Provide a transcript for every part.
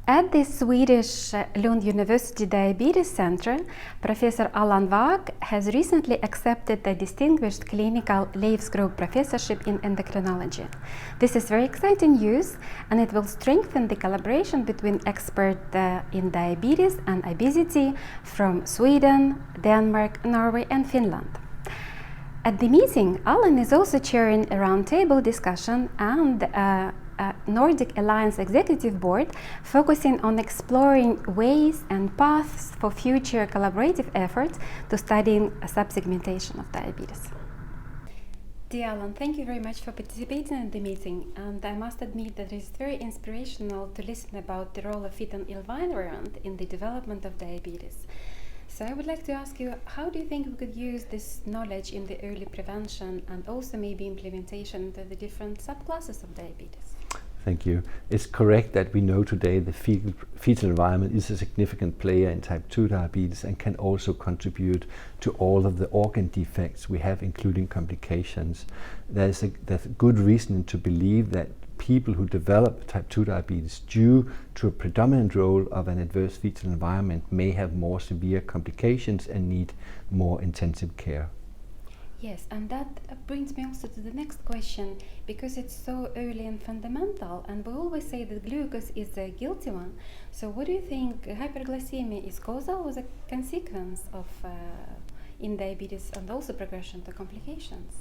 At the Swedish Lund University Diabetes Center, Professor Allan Vaag has recently accepted the Distinguished Clinical Leaves Group Professorship in Endocrinology. This is very exciting news, and it will strengthen the collaboration between experts in diabetes and obesity from Sweden, Denmark, Norway, and Finland. At the meeting, Allan is also chairing a roundtable discussion and Nordic Alliance Executive Board focusing on exploring ways and paths for future collaborative efforts to studying subsegmentation of diabetes. Dear Allan, thank you very much for participating in the meeting, and I must admit that it is very inspirational to listen about the role of feed and environment in the development of diabetes. So I would like to ask you, how do you think we could use this knowledge in the early prevention and also maybe implementation into the different subclasses of diabetes? Thank you. It's correct that we know today the fetal environment is a significant player in type 2 diabetes and can also contribute to all of the organ defects we have, including complications. There's a good reason to believe that people who develop type 2 diabetes due to a predominant role of an adverse fetal environment may have more severe complications and need more intensive care. Yes, and that brings me also to the next question, because it's so early and fundamental, and we always say that glucose is a guilty one. So what do you think hyperglycemia is causal or a consequence of in diabetes and also progression to complications?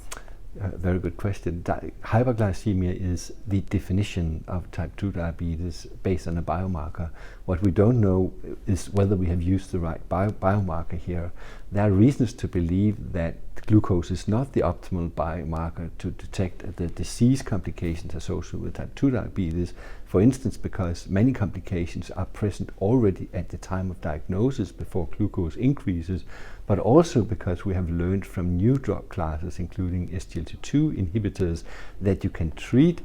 Very good question. Hyperglycemia is the definition of type 2 diabetes based on a biomarker. What we don't know is whether we have used the right biomarker here. There are reasons to believe that glucose is not the optimal biomarker to detect the disease complications associated with type 2 diabetes. For instance, because many complications are present already at the time of diagnosis before glucose increases, but also because we have learned from new drug classes, including SGLT2 inhibitors, that you can treat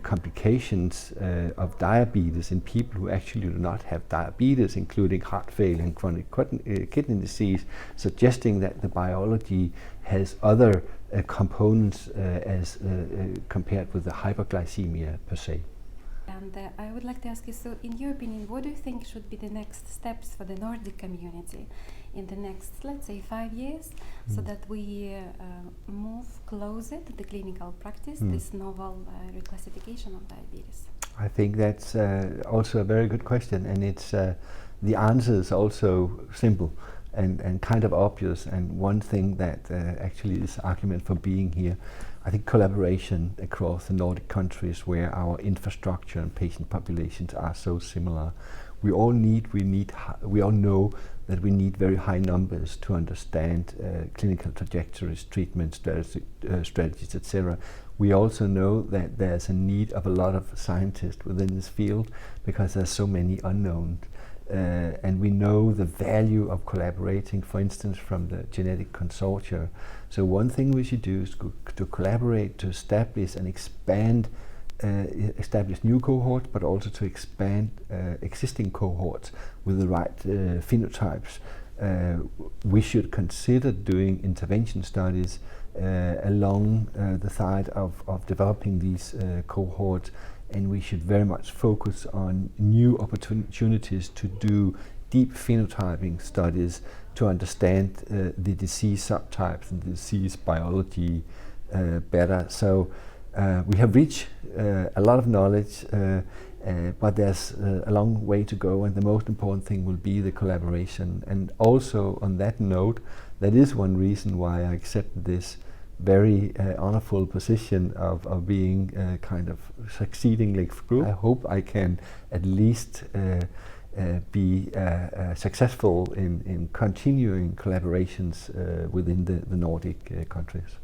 complications of diabetes in people who actually do not have diabetes, including heart failure and chronic kidney disease, suggesting that the biology has other components as compared with the hyperglycemia per se. And I would like to ask you, so in your opinion, what do you think should be the next steps for the Nordic community in the next, let's say, 5 years, so that we move closer to the clinical practice, this novel reclassification of diabetes? I think that's also a very good question, and it's the answer is also simple and kind of obvious, and one thing that actually is argument for being here. I think collaboration across the Nordic countries where our infrastructure and patient populations are so similar. We all know that we need very high numbers to understand clinical trajectories, treatment strategies, etc. We also know that there's a need of a lot of scientists within this field because there's so many unknowns. And we know the value of collaborating, for instance, from the genetic consortia. So one thing we should do is to collaborate to establish and expand, establish new cohorts, but also to expand existing cohorts with the right phenotypes. We should consider doing intervention studies along the side of developing these cohorts, and we should very much focus on new opportunities to do deep phenotyping studies to understand the disease subtypes and the disease biology better. So we have reached a lot of knowledge, but there's a long way to go, and the most important thing will be the collaboration. And also on that note, that is one reason why I accepted this very honorful position of being kind of succeeding Leaves Group. I hope I can at least be successful in continuing collaborations within the Nordic countries.